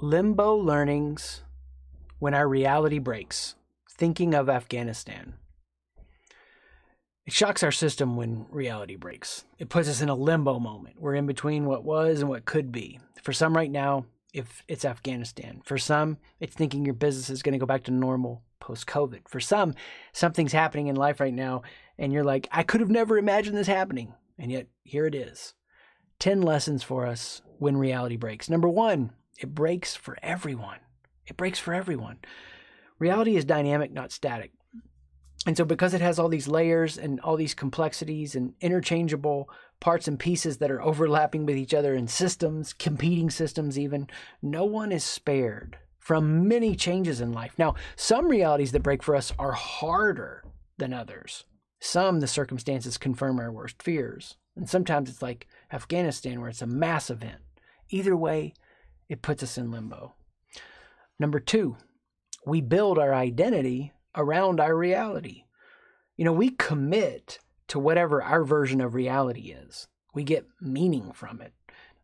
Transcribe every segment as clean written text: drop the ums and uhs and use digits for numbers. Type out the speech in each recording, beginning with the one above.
Limbo Learnings when our reality breaks. Thinking of Afghanistan. It shocks our system when reality breaks. It puts us in a limbo moment. We're in between what was and what could be. For some right now, if it's Afghanistan. For some, it's thinking your business is going to go back to normal post-COVID. For some, something's happening in life right now, and you're like, I could have never imagined this happening. And yet, here it is. 10 lessons for us when reality breaks. Number one, it breaks for everyone. It breaks for everyone. Reality is dynamic, not static. And so because it has all these layers and all these complexities and interchangeable parts and pieces that are overlapping with each other in systems, competing systems even, no one is spared from many changes in life. Now, some realities that break for us are harder than others. Some, the circumstances confirm our worst fears. And sometimes it's like Afghanistan, where it's a mass event. Either way, it puts us in limbo. Number two, we build our identity around our reality. We commit to whatever our version of reality is. We get meaning from it.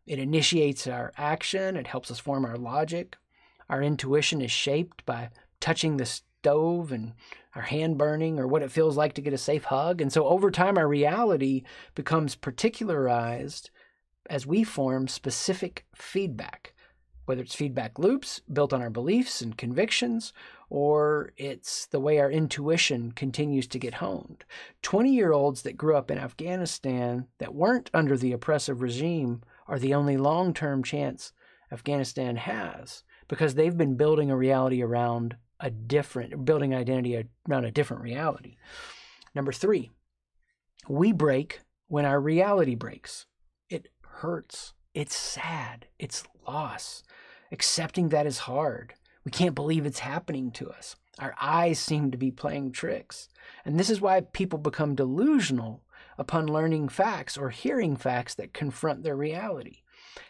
It initiates our action. It helps us form our logic. Our intuition is shaped by touching the stove and our hand burning or what it feels like to get a safe hug. And so over time, our reality becomes particularized as we form specific feedback, whether it's feedback loops built on our beliefs and convictions, or it's the way our intuition continues to get honed. 20-year-olds that grew up in Afghanistan that weren't under the oppressive regime are the only long-term chance Afghanistan has, because they've been building a reality around building identity around a different reality. Number three, we break when our reality breaks. It hurts. It's sad. It's loss. Accepting that is hard. We can't believe it's happening to us. Our eyes seem to be playing tricks. And this is why people become delusional upon learning facts or hearing facts that confront their reality.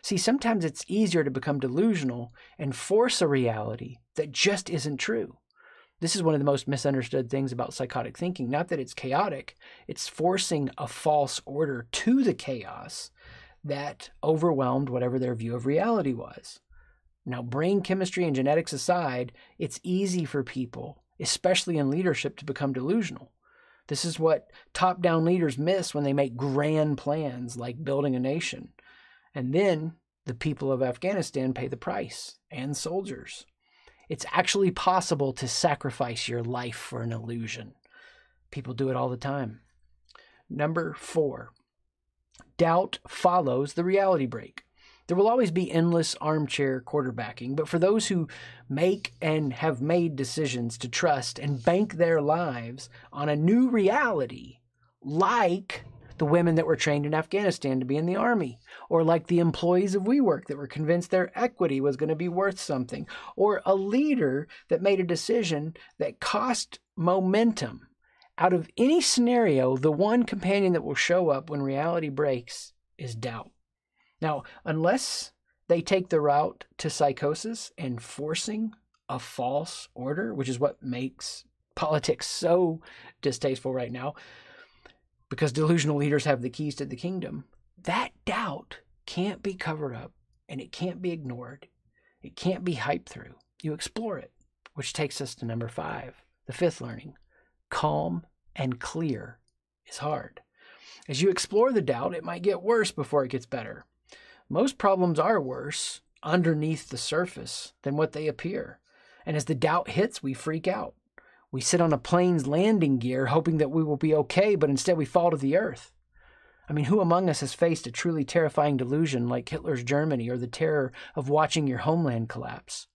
See, sometimes it's easier to become delusional and force a reality that just isn't true. This is one of the most misunderstood things about psychotic thinking. Not that it's chaotic, it's forcing a false order to the chaos that overwhelmed whatever their view of reality was. Now, brain chemistry and genetics aside, it's easy for people, especially in leadership, to become delusional. This is what top-down leaders miss when they make grand plans like building a nation. And then the people of Afghanistan pay the price, and soldiers. It's actually possible to sacrifice your life for an illusion. People do it all the time. Number four, doubt follows the reality break. There will always be endless armchair quarterbacking, but for those who make and have made decisions to trust and bank their lives on a new reality, like the women that were trained in Afghanistan to be in the army, or like the employees of WeWork that were convinced their equity was going to be worth something, or a leader that made a decision that cost momentum. Out of any scenario, the one companion that will show up when reality breaks is doubt. Now, unless they take the route to psychosis and forcing a false order, which is what makes politics so distasteful right now, because delusional leaders have the keys to the kingdom, that doubt can't be covered up and it can't be ignored. It can't be hyped through. You explore it, which takes us to number five, the fifth learning. Calm and clear is hard. As you explore the doubt, it might get worse before it gets better. Most problems are worse underneath the surface than what they appear. And as the doubt hits, we freak out. We sit on a plane's landing gear hoping that we will be okay, but instead we fall to the earth. I mean, who among us has faced a truly terrifying delusion like Hitler's Germany or the terror of watching your homeland collapse?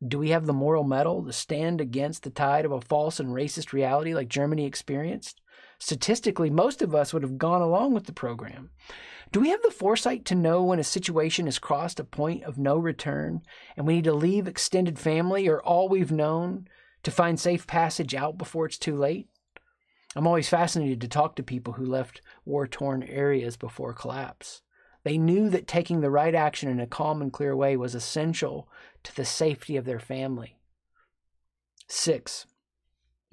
Do we have the moral mettle to stand against the tide of a false and racist reality like Germany experienced? Statistically, most of us would have gone along with the program. Do we have the foresight to know when a situation has crossed a point of no return and we need to leave extended family or all we've known to find safe passage out before it's too late? I'm always fascinated to talk to people who left war-torn areas before collapse. They knew that taking the right action in a calm and clear way was essential to the safety of their family. 6,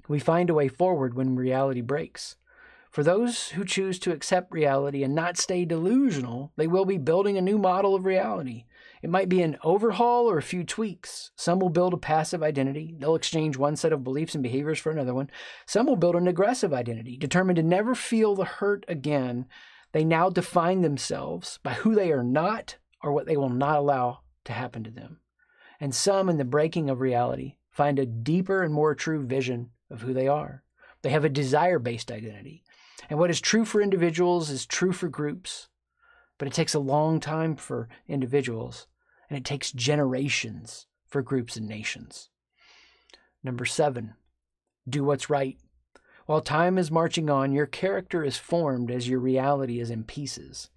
we find a way forward when reality breaks. For those who choose to accept reality and not stay delusional, they will be building a new model of reality. It might be an overhaul or a few tweaks. Some will build a passive identity. They'll exchange one set of beliefs and behaviors for another one. Some will build an aggressive identity, determined to never feel the hurt again. They now define themselves by who they are not or what they will not allow to happen to them. And some, in the breaking of reality, find a deeper and more true vision of who they are. They have a desire-based identity. And what is true for individuals is true for groups. But it takes a long time for individuals, and it takes generations for groups and nations. Number 7, do what's right. While time is marching on, your character is formed as your reality is in pieces.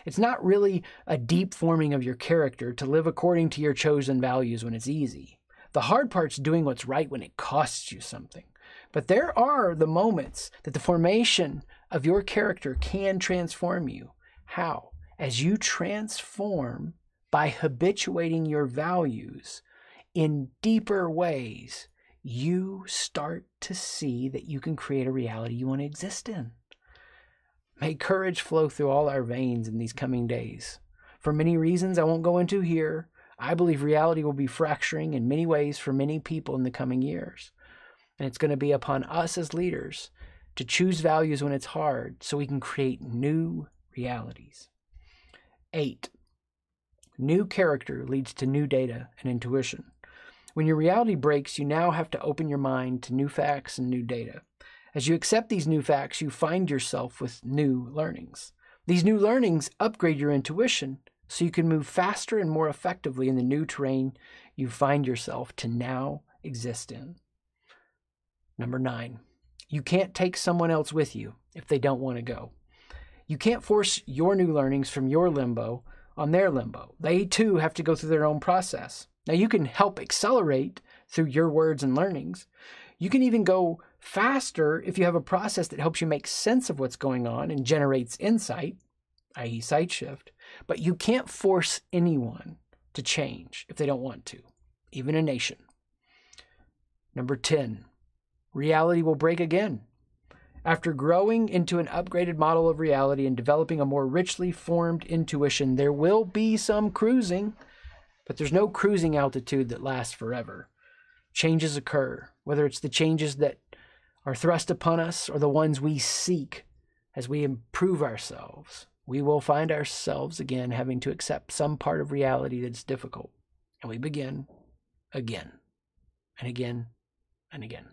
It's not really a deep forming of your character to live according to your chosen values when it's easy. The hard part's doing what's right when it costs you something. But there are the moments that the formation of your character can transform you. How? As you transform by habituating your values in deeper ways, you start to see that you can create a reality you want to exist in. May courage flow through all our veins in these coming days. For many reasons I won't go into here, I believe reality will be fracturing in many ways for many people in the coming years. And it's going to be upon us as leaders to choose values when it's hard so we can create new realities. 8, new character leads to new data and intuition. When your reality breaks, you now have to open your mind to new facts and new data. As you accept these new facts, you find yourself with new learnings. These new learnings upgrade your intuition so you can move faster and more effectively in the new terrain you find yourself to now exist in. Number 9, you can't take someone else with you if they don't want to go. You can't force your new learnings from your limbo on their limbo. They too have to go through their own process. Now you can help accelerate through your words and learnings. You can even go faster if you have a process that helps you make sense of what's going on and generates insight, i.e. sight shift. But you can't force anyone to change if they don't want to, even a nation. Number 10, reality will break again. After growing into an upgraded model of reality and developing a more richly formed intuition, there will be some cruising, but there's no cruising altitude that lasts forever. Changes occur, whether it's the changes that are thrust upon us or the ones we seek as we improve ourselves. We will find ourselves again having to accept some part of reality that's difficult. And we begin again and again and again.